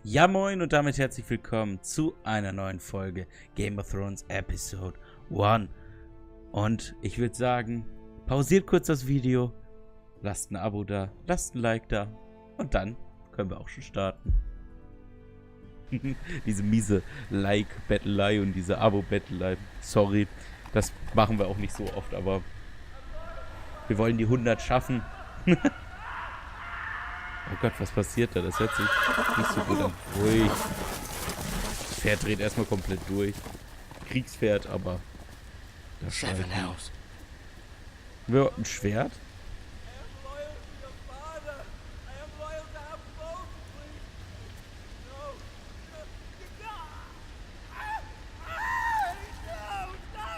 Ja moin und damit herzlich willkommen zu einer neuen Folge Game of Thrones Episode 1. Und ich würde sagen, pausiert kurz das Video, lasst ein Abo da, lasst ein Like da und dann können wir auch schon starten. Diese miese Like-Bettelei und diese Abo-Bettelei. Sorry, das machen wir auch nicht so oft, aber wir wollen die 100 schaffen. Oh Gott, was passiert da? Das hört sich nicht so gut an. Ruhig. Das Pferd dreht erstmal komplett durch. Kriegspferd, aber... Das ja, ein Schwert?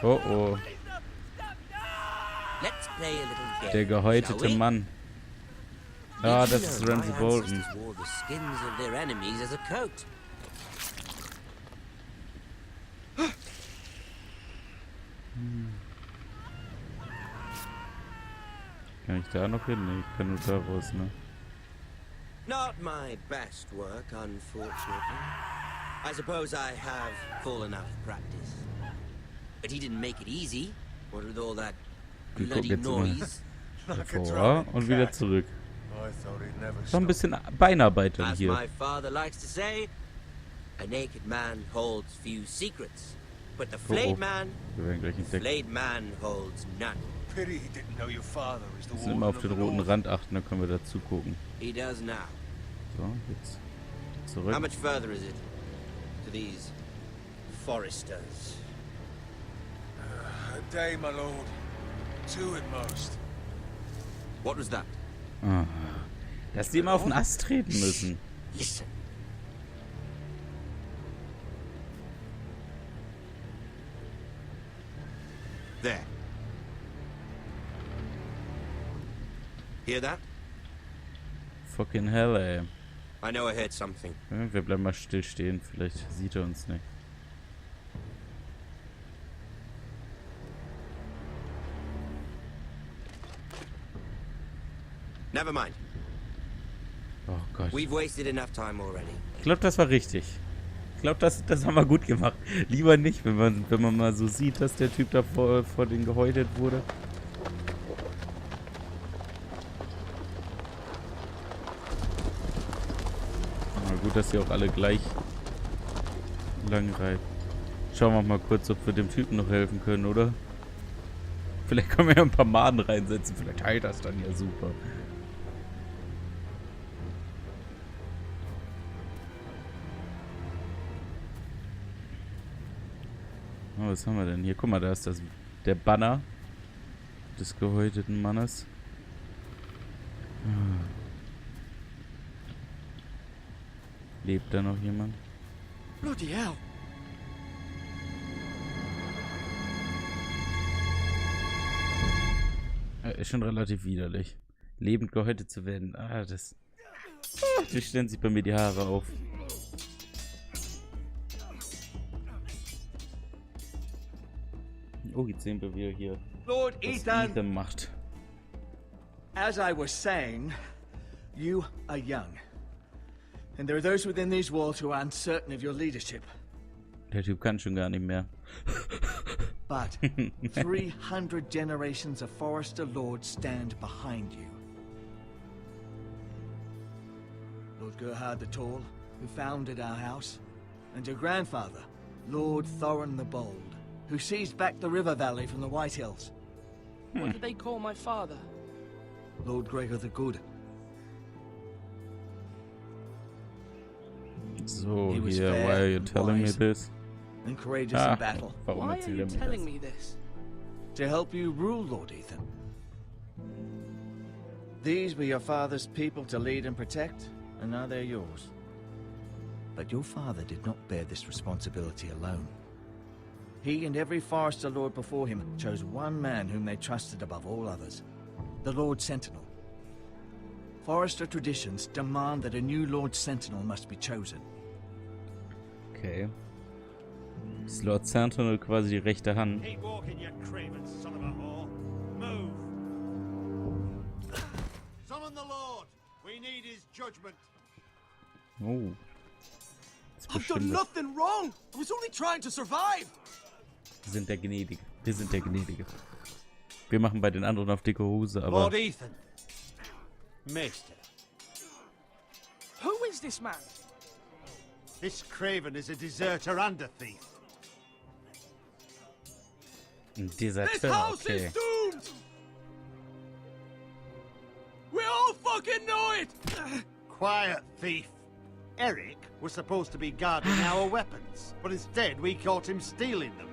Oh oh. Der gehäutete Mann. Ah, das ist Ramsay Bolton. Kann ich da noch hin? Nee, ich kann nur da raus, ne? Not my best work, unfortunately. I suppose I have full enough practice. But he didn't make it easy. What with all that bloody noise. Vor und wieder zurück. So ein bisschen Beinarbeit dann hier. As my father likes to say, a naked man holds few secrets, but the flayed man holds none. Pity he didn't know your father is the Müssen immer auf den roten Rand achten, dann können wir dazu gucken. He does now. So, jetzt zurück. How much further is it to these foresters? A day, my lord. 2 at most. What was that? Ah, dass die immer auf den Ast treten müssen. Listen. There. Hear that? Fucking hell, ey. I know I heard something. Ja, wir bleiben mal still stehen, vielleicht sieht er uns nicht. Never mind. Oh Gott. We've wasted enough time already. Ich glaube, das war richtig. Ich glaube, das haben wir gut gemacht. Lieber nicht, wenn man mal so sieht, dass der Typ da vor den gehäutet wurde. Na gut, dass sie auch alle gleich lang reiten. Schauen wir mal kurz, ob wir dem Typen noch helfen können, oder? Vielleicht können wir ja ein paar Maden reinsetzen. Vielleicht heilt das dann ja super. Oh, was haben wir denn hier? Guck mal, da ist der Banner des gehäuteten Mannes. Lebt da noch jemand? Bloody hell. Ist schon relativ widerlich. Lebend gehäutet zu werden. Ah, das... Die stellen sich bei mir die Haare auf. Oh, jetzt sehen wir wieder hier, Lord was Ethan, Ethan macht. as I was saying, you are young. And there are those within these walls who are uncertain of your leadership. Der Typ kann schon gar nicht mehr. But 300 generations of Forester Lords stand behind you. Lord Gerhard the Tall, who founded our house, and your grandfather, Lord Thorin the Bold, who seized back the river valley from the White Hills. What did they call my father? Lord Gregor the Good. So, He was hier, fair why are you and telling me wise. this? And courageous in battle. Warum Why are erzählt you er mir telling das? me this? To help you rule, Lord Ethan. These were your father's people to lead and protect, and now they're yours. But your father did not bear this responsibility alone. He and every Forester Lord before him chose one man whom they trusted above all others, the Lord Sentinel. Forester traditions demand that a new Lord Sentinel must be chosen. Okay. Ist Lord Sentinel quasi die rechte Hand. Keep walking, you craven son of a whore. Move. Summon the Lord. We need his judgment. Oh. I've done bestimmt. nothing wrong. I was only trying to survive. Wir sind der Gnädige. Wir sind der Gnädige. Wir machen bei den anderen auf dicke Hose, aber... Lord Ethan. Maester. Who is this man? This Craven is a deserter and a thief. Ein This Deserteur, house okay. is doomed. We all fucking know it. Quiet, thief. Eric was supposed to be guarding our weapons, but instead we caught him stealing them.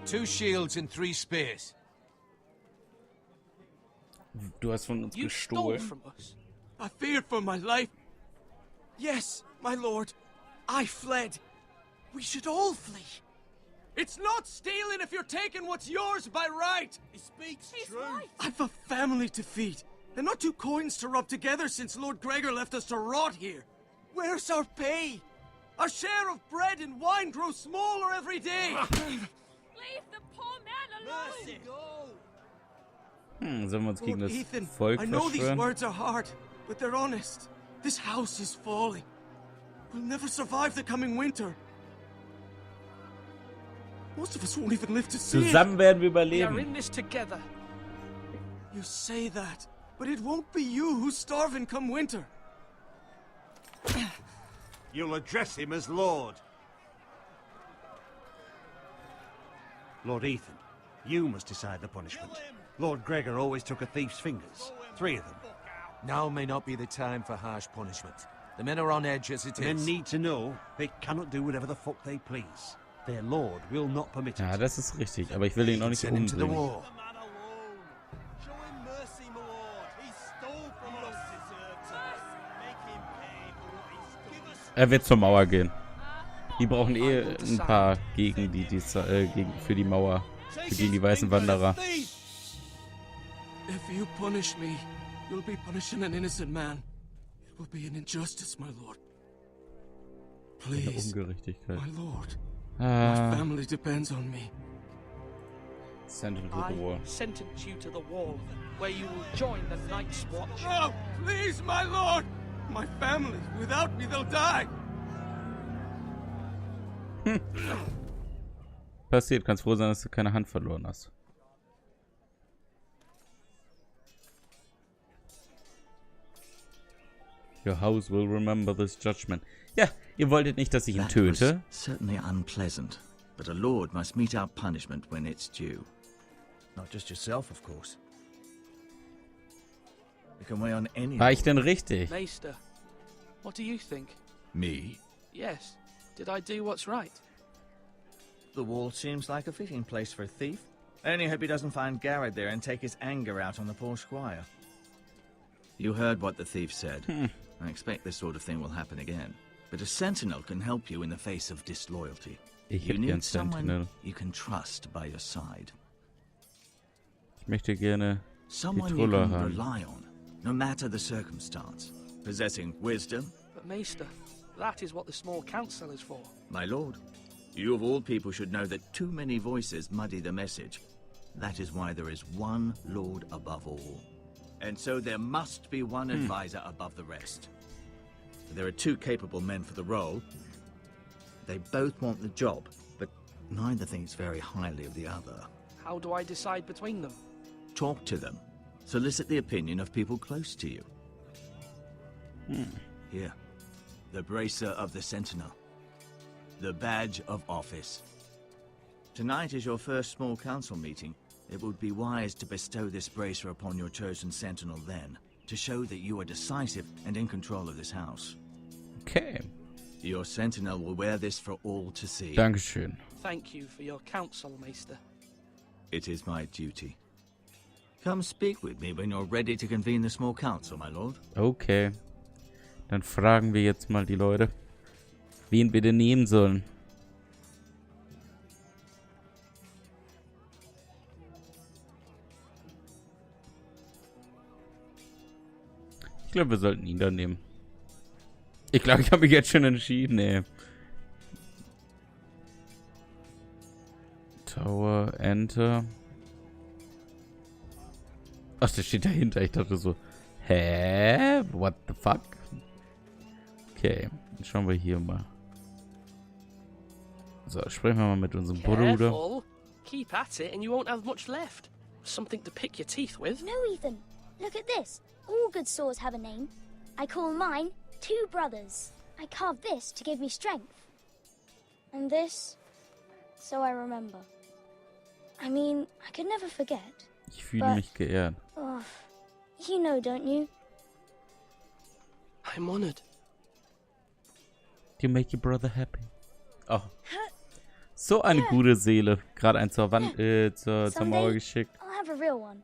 2 shields and 3 spears. Du hast von uns You stole gestohlen. from us. I feared for my life. Yes, my lord. I fled. We should all flee. It's not stealing if you're taking what's yours by right. He speaks true. Right. I've a family to feed, and not 2 coins to rub together since Lord Gregor left us to rot here. Where's our pay? Our share of bread and wine grows smaller every day. Leave the poor man alone! Sollen wir uns gegen Lord das Ethan, Volk I know these verschwören? words are hard, but they're honest. This house is falling. We'll never survive the coming winter. Most of us won't even live to see it. Zusammen werden wir We are überleben. in this together. You say that, but it won't be you who's starving come winter. You'll address him as Lord. Lord Ethan, you must decide the punishment. Lord Gregor always took a thief's fingers. 3 of them. Now may not be the time for harsh punishment. The men are on edge as it The men is. need to know they cannot do whatever the fuck they please. Their lord will not permit it. Ja, das ist richtig, aber ich will ihn auch nicht Send him to the umbringen. war. Er wird zur Mauer gehen. Die brauchen eh ein paar gegen für die Mauer, gegen die weißen Wanderer. If you punish me, you'll be punishing an innocent man. It will be an injustice, my lord. Eine Please, Ungerechtigkeit. my lord. My Ah, family depends on me. send him to the war. I sentence you to the wall, where you will join the Night's Watch. No, please, my lord. My family, without me, they'll die. Passiert, kannst froh sein, dass du keine Hand verloren hast. Your house will remember this judgment. Ja, ihr wolltet nicht, dass ich ihn That töte. was certainly unpleasant, but a lord must mete out punishment when it's due. Not just yourself, of course. You can weigh on any. War ich denn richtig? Maester, what do you think? Me? Yes. Did I do what's right? The wall seems like a fitting place for a thief. I only hope he doesn't find Garrett there and take his anger out on the poor squire. You heard what the thief said. I expect this sort of thing will happen again. But a sentinel can help you in the face of disloyalty. Ich You hätte gern need someone Sentinel. you can trust by your side. Ich möchte gerne Someone you Troller can haben. rely on, no matter the circumstance. Possessing wisdom, But Maester, that is what the small council is for. my lord. You of all people should know that too many voices muddy the message. That is why there is one lord above all. And so there must be one advisor above the rest. There are 2 capable men for the role. They both want the job, but neither thinks very highly of the other. How do I decide between them? Talk to them. Solicit the opinion of people close to you. Here, the bracer of the Sentinel. The badge of office. Tonight is your first small council meeting. It would be wise to bestow this bracer upon your chosen Sentinel then, to show that you are decisive and in control of this house. Okay. Your Sentinel will wear this for all to see. Dankeschön. Thank you for your counsel, Maester. It is my duty. Come speak with me when you're ready to convene the small council, my lord. Okay. Dann fragen wir jetzt mal die Leute, wen wir denn nehmen sollen. Ich glaube, wir sollten ihn dann nehmen. Ich glaube, ich habe mich jetzt schon entschieden, ey. Tower, Enter. Ach, der steht dahinter. Ich dachte so, hä? What the fuck? Okay. Dann schauen wir hier mal. So, sprechen wir mal mit unserem Bruder. Careful. Keep at it and you won't have much left. Something to pick your teeth with. No, Ethan. Look at this. All good swords have a name. I call mine Two Brothers. I carved this to give me strength. And this, so I remember. I mean, I could never forget. Ich fühle mich geehrt. Oh, you know, don't you? I'm honored. You make your brother happy. Oh. So eine gute Seele. Gerade ein zur Wand, zur Mauer geschickt. I'll have a real one.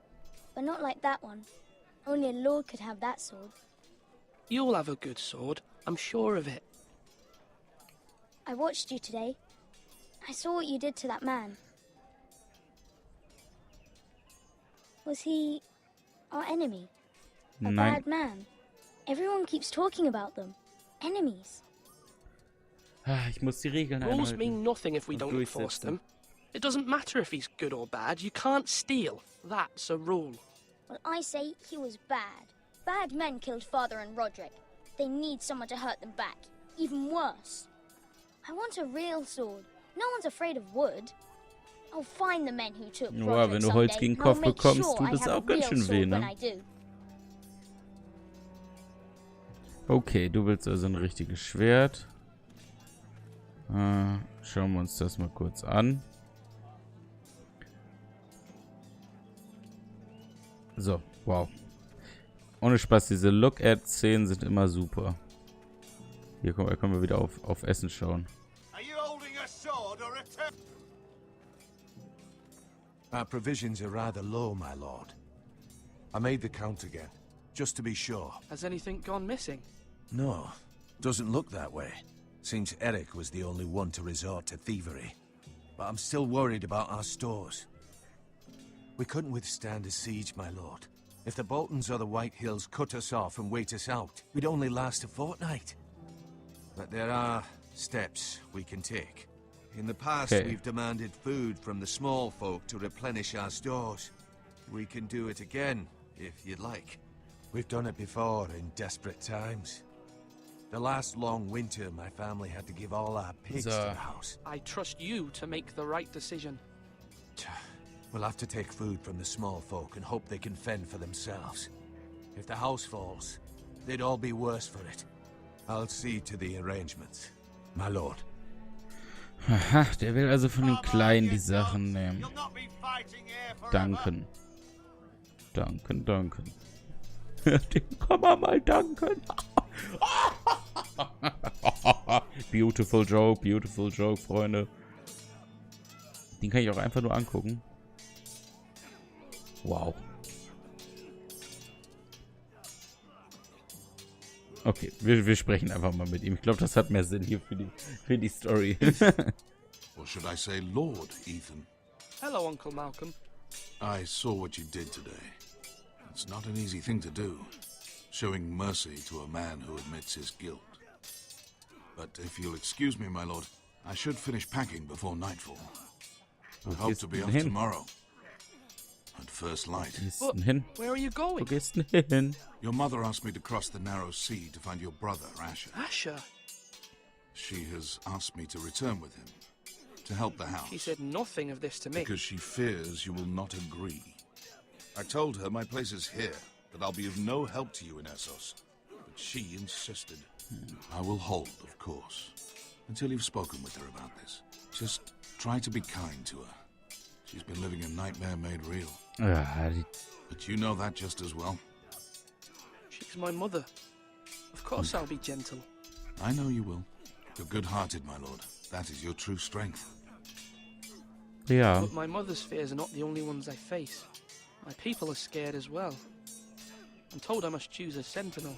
But not like that one. Only a lord could have that sword. You'll have a good sword. I'm sure of it. I watched you today. I saw what you did to that man. Was he our enemy? A bad man? Everyone keeps talking about them. Enemies. Ich muss die Regeln Rules einhalten. mean nothing if we don't enforce them. It doesn't matter if he's good or bad. You can't steal. That's a rule. Well, I say he was bad. Bad men killed Father and Roderick. They need someone to hurt them back. Even worse. I want a real sword. No one's afraid of wood. I'll find the men who took Ja, wenn du Holz gegen den Kopf bekommst, tut es auch ganz schön weh, ne? Okay, du willst also ein richtiges Schwert. Schauen wir uns das mal kurz an. So, wow. Ohne Spaß, diese Look-at-Szenen sind immer super. Hier können wir wieder auf Essen schauen. Our provisions are rather low, my lord. I made the count again, just to be sure. Has anything gone missing? No, doesn't look that way. Seems Eric was the only one to resort to thievery. But I'm still worried about our stores. We couldn't withstand a siege, my lord. If the Boltons or the White Hills cut us off and wait us out, we'd only last a fortnight. But there are steps we can take. In the past, we've demanded food from the small folk to replenish our stores. We can do it again, if you'd like. We've done it before in desperate times. The last long winter, my family had to give all our pigs to the house. I trust you to make the right decision. We'll have to take food from the small folk and hope they can fend for themselves. If the house falls, they'd all be worse for it. I'll see to the arrangements, my lord. Aha, der will also von den Kleinen die Sachen nehmen. Danken. Danken. Den kann man mal danken. Beautiful joke, Freunde. Den kann ich auch einfach nur angucken. Wow. Okay, wir sprechen einfach mal mit ihm. Ich glaube, das hat mehr Sinn hier für die Story. Or should I say Lord, Ethan? Hello, Uncle Malcolm. I saw what you did today. It's not an easy thing to do, showing mercy to a man who admits his guilt. But if you'll excuse me, my lord, I should finish packing before nightfall. I hope to be off tomorrow. At first light. Where are you going? Wo gehst du hin? Your mother asked me to cross the narrow sea to find your brother, Asher. Asher? She has asked me to return with him, to help the house. She said nothing of this to me. Because she fears you will not agree. I told her my place is here, that I'll be of no help to you in Essos. But she insisted. I will hold, of course, until you've spoken with her about this. Just try to be kind to her. She's been living a nightmare made real. But you know that just as well. She's my mother. Of course I'll be gentle. I know you will. You're good-hearted, my lord. That is your true strength. Yeah. But my mother's fears are not the only ones I face. My people are scared as well. I'm told I must choose a sentinel.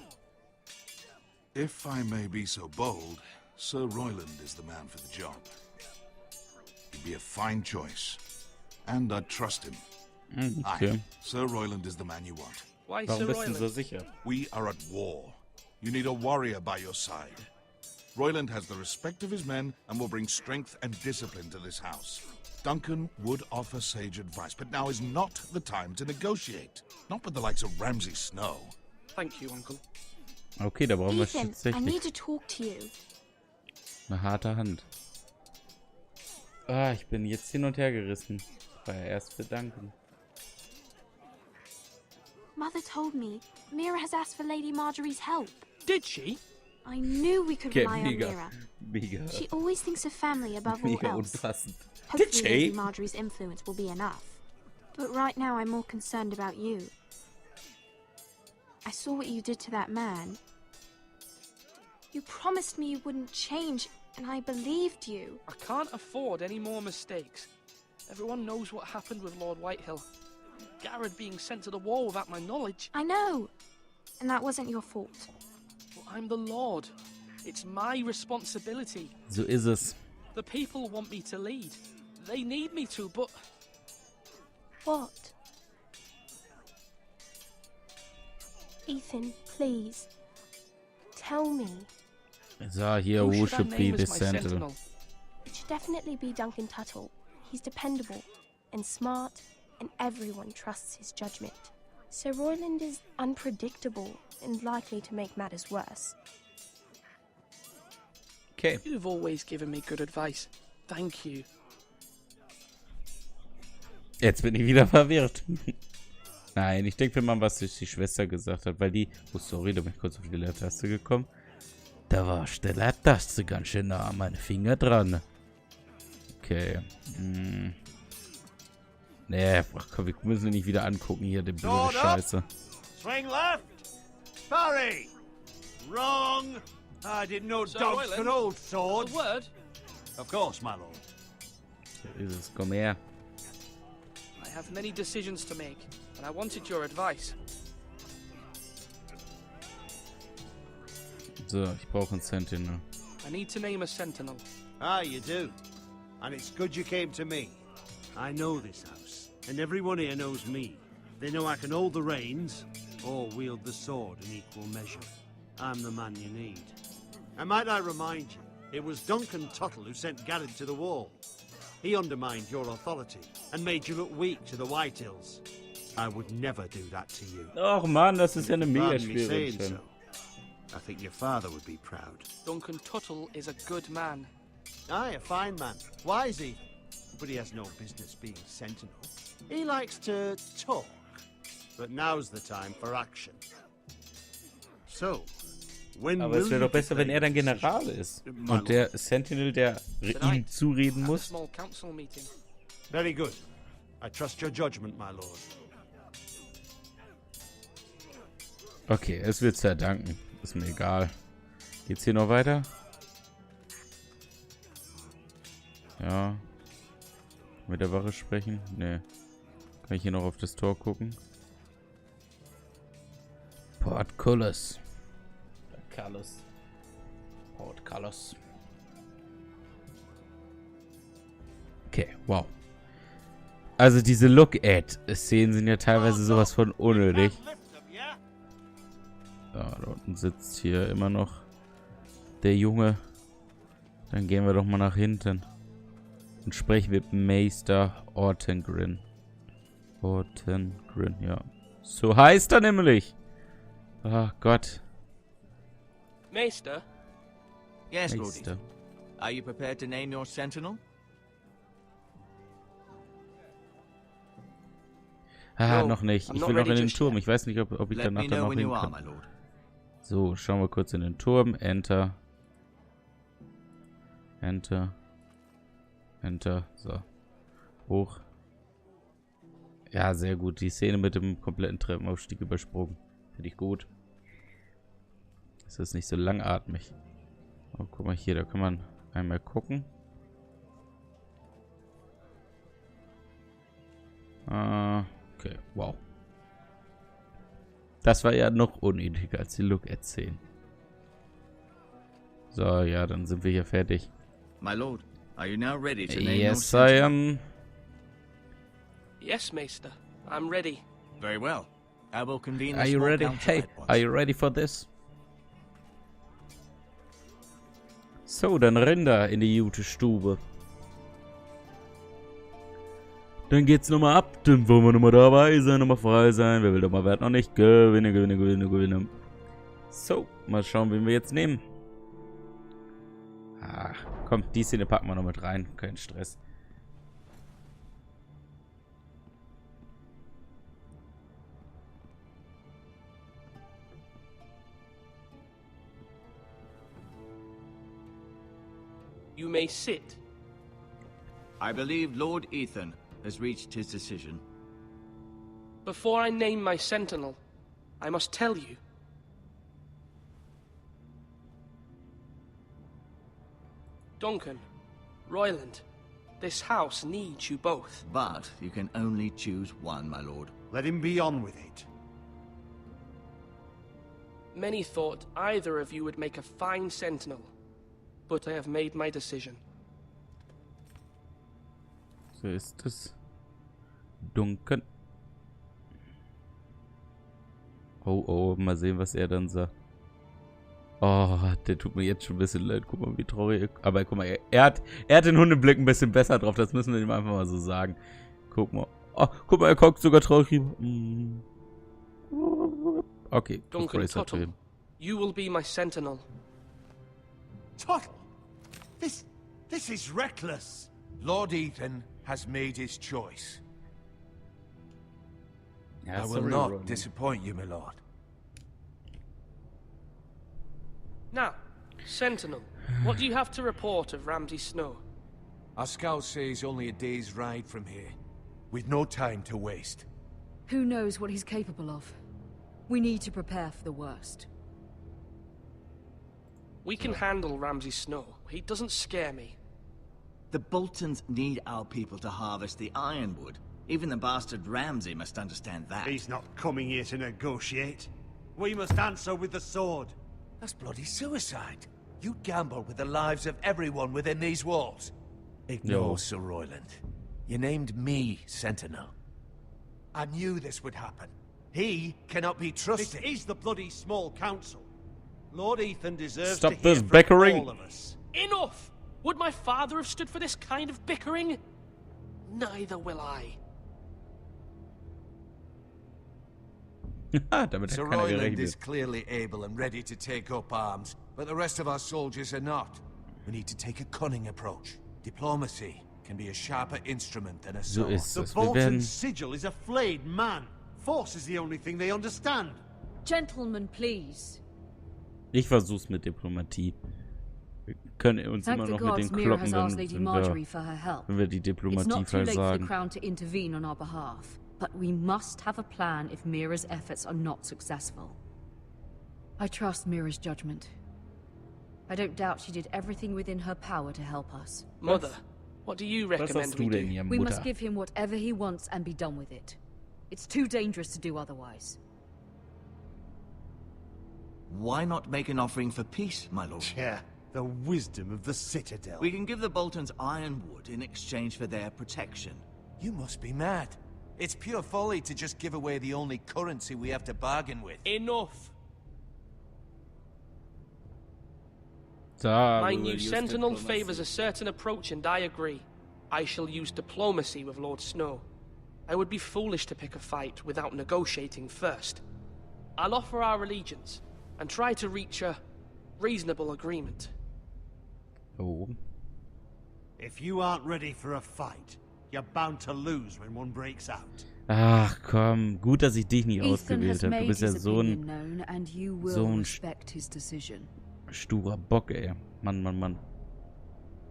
If I may be so bold, Sir Royland is the man for the job. He'd be a fine choice. And I'd trust him. Okay. Aye, Sir Royland is the man you want. Why Warum Sir bist du Royland? so sicher? We are at war. You need a warrior by your side. Royland has the respect of his men and will bring strength and discipline to this house. Duncan would offer sage advice, but now is not the time to negotiate. Not with the likes of Ramsay Snow. Thank you, Uncle. Okay, da brauchen wir Ethan, I need tatsächlich to talk to you. eine harte Hand. Ah, ich bin jetzt hin und her gerissen. War ja erst bedanken. Mother told me Mira has asked for Lady Marjorie's help. Did she? I knew we could Okay, rely on mega. Mira. Mega. She always thinks of family above all Mega else. unpassend. Hopefully she? Lady Marjorie's influence will be enough. But right now I'm more concerned about you. I saw what you did to that man. You promised me you wouldn't change, and I believed you. I can't afford any more mistakes. Everyone knows what happened with Lord Whitehill. Garrett being sent to the wall without my knowledge. I know. And that wasn't your fault. Well, I'm the Lord. It's my responsibility. So ist es. The people want me to lead. They need me to, but... What? Ethan, please. Tell me. So, hier, Who who should I should be name the as my sentinel? It should definitely be Duncan Tuttle. He's dependable and smart, and everyone trusts his judgment. Sir Royland is unpredictable and likely to make matters worse. Okay. You've always given me good advice. Thank you. Jetzt bin ich wieder verwirrt. Nein, ich denke mal, was die Schwester gesagt hat, weil die... Oh, sorry, da bin ich kurz auf die Leertaste gekommen. Da war der Leertaste ganz schön nah an meine Finger dran. Okay. Nee, ach komm, wir müssen ihn nicht wieder angucken hier, den blöde Scheiße. Swing left. Parry. Wrong. I didn't know dogs could hold swords. A word? Of course, my lord. So ist es, komm her. I have many decisions to make, and I wanted your advice. So, ich brauche einen Sentinel. I need to name a sentinel. Ah, you do. And it's good you came to me. I know this house, and everyone here knows me. They know I can hold the reins, or wield the sword in equal measure. I'm the man you need. And might I remind you, it was Duncan Tuttle who sent Garrett to the wall. He undermined your authority, and made you look weak to the Whitehills. I would never do that to you. Och Mann, das ist ja eine mega Pardon me schwere saying so. I think your father would be proud. Duncan Tuttle is a good man. Aye, a fine man. Wise even. But he has no business being sentinel. He likes to talk. But now's the time for action. So, when Aber es will wäre you doch besser, wenn make er dann a decision? General ist. Und der Sentinel, der ihm zureden At a muss. small council meeting. Very good. I trust your judgment, my lord. Okay, es wird verdanken. Ist mir egal. Geht's hier noch weiter? Ja. Mit der Wache sprechen? Nee. Kann ich hier noch auf das Tor gucken? Portcullis. Portcullis. Okay, wow. Also diese Look-At-Szenen sind ja teilweise sowas von unnötig. Ja, da unten sitzt hier immer noch der Junge. Dann gehen wir doch mal nach hinten. Und sprechen mit Meister Ortengrin. Ortengrin, ja. So heißt er nämlich. Ach Gott. Maester? Yes, Lord. Meister. Are you prepared to name your sentinel? Ah, No, noch nicht. I'm Ich not will noch ready in den just Turm. yet. Ich weiß nicht, ob ich Let danach me dann know noch when you are, hinkomme. my lord. So, schauen wir kurz in den Turm. Enter. Enter. Enter. So. Hoch. Ja, sehr gut. Die Szene mit dem kompletten Treppenaufstieg übersprungen. Finde ich gut. Das ist nicht so langatmig. Oh, guck mal hier. Da kann man einmal gucken. Okay, wow. Das war ja noch unnötiger als die Look-At-Szenen. So, ja, dann sind wir hier fertig. My lord, are you now ready to name your Yes, I sentinel? am. Yes, Maester. I'm ready. Very well. I will convene the Are you small ready? council Hey, at once. are you ready for this? So, dann renn da in die gute Stube. Dann geht's nochmal ab. Dann wollen wir nochmal dabei sein, nochmal frei sein. Wer will doch mal, wer hat noch nicht? Gewinne. So, mal schauen, wen wir jetzt nehmen. Ah, komm, die Szene packen wir noch mit rein. Kein Stress. You may sit. I believe Lord Ethan has reached his decision. Before I name my sentinel, I must tell you. Duncan, Royland, this house needs you both. But you can only choose one, my lord. Let him be on with it. Many thought either of you would make a fine sentinel, but I have made my decision. So ist es. Duncan. Oh, oh, mal sehen, was er dann sagt. Oh, der tut mir jetzt schon ein bisschen leid. Guck mal, wie traurig. Aber guck mal, er hat den Hundeblick ein bisschen besser drauf. Das müssen wir ihm einfach mal so sagen. Guck mal. Oh, guck mal, er guckt sogar traurig rüber. Okay. Duncan Tuttle, you will be my sentinel. Tuttle? This is reckless. Lord Ethan has made his choice. Ja, I will not disappoint you, my lord. Now, Sentinel, what do you have to report of Ramsay Snow? Our scout says only a day's ride from here, with no time to waste. Who knows what he's capable of? We need to prepare for the worst. We can handle Ramsay Snow. He doesn't scare me. The Boltons need our people to harvest the ironwood. Even the bastard Ramsay must understand that. He's not coming here to negotiate. We must answer with the sword. That's bloody suicide. You gamble with the lives of everyone within these walls. Ignore Sir Royland. You named me Sentinel. I knew this would happen. He cannot be trusted. This is the bloody small council. Lord Ethan deserves Stop to hear this from bickering. all of us. Enough! Would my father have stood for this kind of bickering? Neither will I. Sir Royland is clearly able and ready to take up arms, but the rest of our soldiers are not. We need to take a cunning approach. Diplomacy can be a sharper instrument than a sword. The Bolton sigil is a flayed man. Force is the only thing they understand. Gentlemen, please. Ich versuch's mit Diplomatie. Wir können uns immer noch mit den kloppen, wenn wir die Diplomatie versagen. It's not too late for the Crown to intervene on our behalf, but we must have a plan if Mira's efforts are not successful. I trust Mira's judgment. I don't doubt she did everything within her power to help us. Mother, what do you recommend we do? We must give him whatever he wants and be done with it. It's too dangerous to do otherwise. Why not make an offering for peace, my lord? Yeah, the wisdom of the Citadel. We can give the Boltons ironwood in exchange for their protection. You must be mad. It's pure folly to just give away the only currency we have to bargain with. Enough! Da, My new sentinel favors a certain approach, and I agree. I shall use diplomacy with Lord Snow. I would be foolish to pick a fight without negotiating first. I'll offer our allegiance, and try to reach a reasonable agreement. Oh. If you aren't ready for a fight, you're bound to lose when one breaks out. Ach komm, gut, dass ich dich nicht ausgewählt habe. Du bist ja so ein sturer Bock, ey. Mann, Mann, Mann.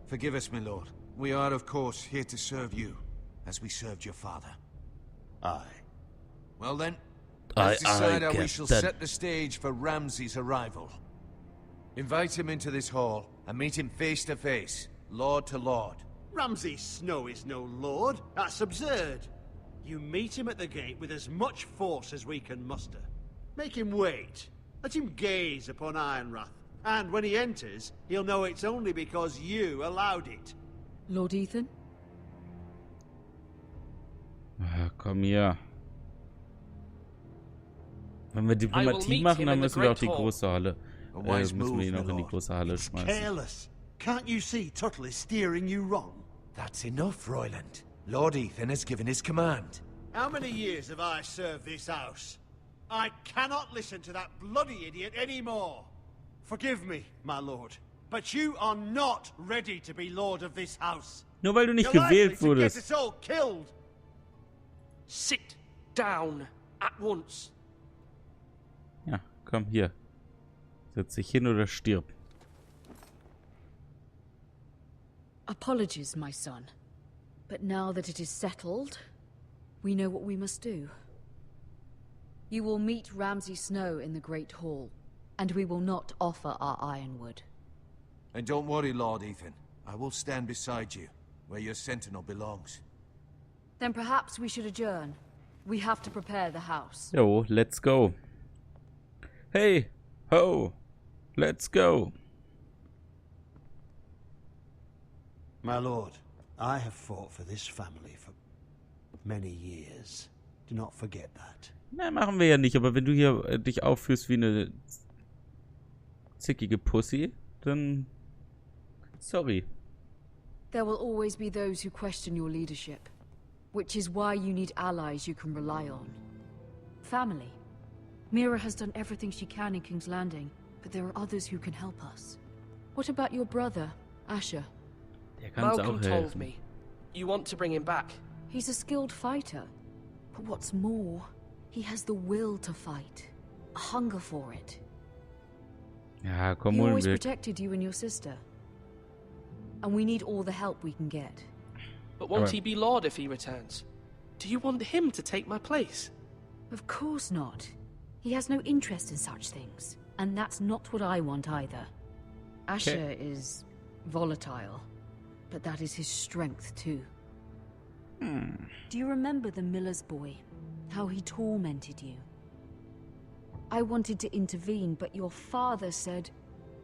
Forgive us, my lord. We are, of course, here to serve you, as we served your father. Aye. Well then, let's decide how we shall set the stage for Ramsay's arrival. Invite him into this hall, and meet him face to face, lord to lord. Ramsay Snow is no lord. That's absurd. You meet him at the gate with as much force as we can muster. Make him wait. Let him gaze upon Ironrath. And when he enters, he'll know it's only because you allowed it. Lord Ethan? Ah, komm hier. Wenn wir Diplomatie machen, dann müssen wir auch die große Halle. Müssen wir ihn auch in die große Halle schmeißen. Careless. Can't you see Tuttle is steering you wrong? That's enough, Royland. Lord Ethan has given his command. How many years have I served this house? I cannot listen to that bloody idiot anymore. Forgive me, my lord, but you are not ready to be lord of this house. Nur weil du nicht You're likely gewählt to get wurdest. us all killed. Sit down at once. Ja, komm hier. Setz dich hin oder stirb. Apologies, my son. But now that it is settled, we know what we must do. You will meet Ramsay Snow in the Great Hall, and we will not offer our ironwood. And don't worry, Lord Ethan. I will stand beside you, where your sentinel belongs. Then perhaps we should adjourn. We have to prepare the house. Jo, let's go. Hey, ho, let's go. My lord, I have fought for this family for many years. Do not forget that. Na, machen wir ja nicht, aber wenn du hier dich aufführst wie eine zickige Pussy, dann sorry. There will always be those who question your leadership, which is why you need allies you can rely on. Family. Mira has done everything she can in King's Landing, but there are others who can help us. What about your brother, Asher? Der kann's Malcolm auch told helfen. me. You want to bring him back. He's a skilled fighter. But what's more, he has the will to fight. A hunger for it. Ja, komm, He holen always wir. protected you and your sister. And we need all the help we can get. But won't Alright. he be Lord if he returns? Do you want him to take my place? Of course not. He has no interest in such things. And that's not what I want either. Asher is volatile. But that is his strength too. Do you remember the miller's boy? How he tormented you? I wanted to intervene, but your father said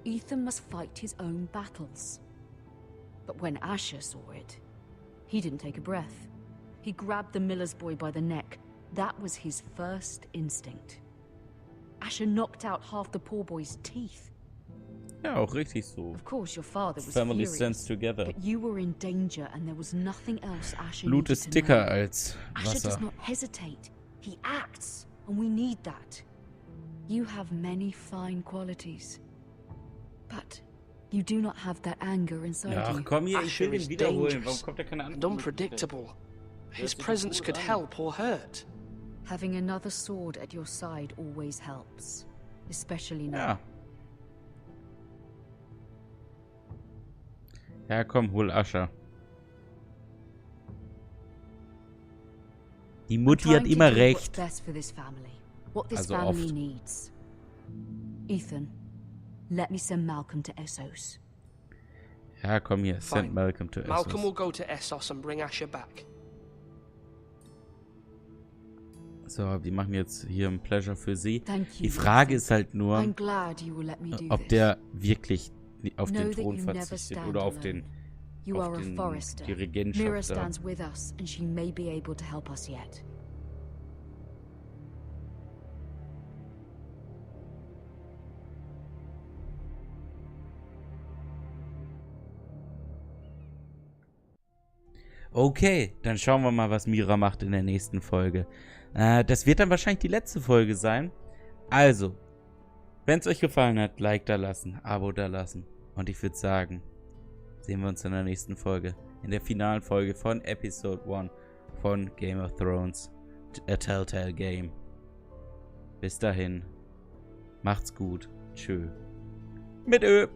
Ethan must fight his own battles. But when Asher saw it, he didn't take a breath. He grabbed the miller's boy by the neck. That was his first instinct. Asher knocked out half the poor boy's teeth. Ja, auch richtig so. Of course, your father was Family furious, stands together. but you were in danger, and there was nothing else Asher Blut needed ist to dicker know. als Asher does Wasser. not hesitate. He acts, and we need that. You have many fine qualities, but you do not have that anger inside Ja, you. komm hier, ich Asher will is ihn wiederholen. Warum dangerous kommt da keine and Antwort? unpredictable. His Hört sich doch presence gut could an. help or hurt. Having another sword at your side always helps, especially now. Ja. Ja, komm, hol Ascher. Die I'm Mutti hat trying to immer do recht. what's best for this family. What this Also family oft. needs. Ethan, let me send Malcolm to Essos. Ja, komm hier, send Fine. Malcolm to Malcolm will Essos. go to Essos and bring Asher back. So, die machen jetzt hier ein Pleasure für sie. Thank you, Die Frage Ethan. ist halt nur, I'm glad you will let me do ob this. der wirklich auf Know den that Thron you never verzichtet stand oder auf alone. den You auf are a den, forester. die Mira Regentschaft da. stands with us, and she may be able to help us yet. Okay, dann schauen wir mal, was Mira macht in der nächsten Folge. Das wird dann wahrscheinlich die letzte Folge sein. Also, wenn es euch gefallen hat, Like da lassen, Abo da lassen. Und ich würde sagen, sehen wir uns in der nächsten Folge. In der finalen Folge von Episode 1 von Game of Thrones, A Telltale Game. Bis dahin, macht's gut. Tschö. Mit Ö.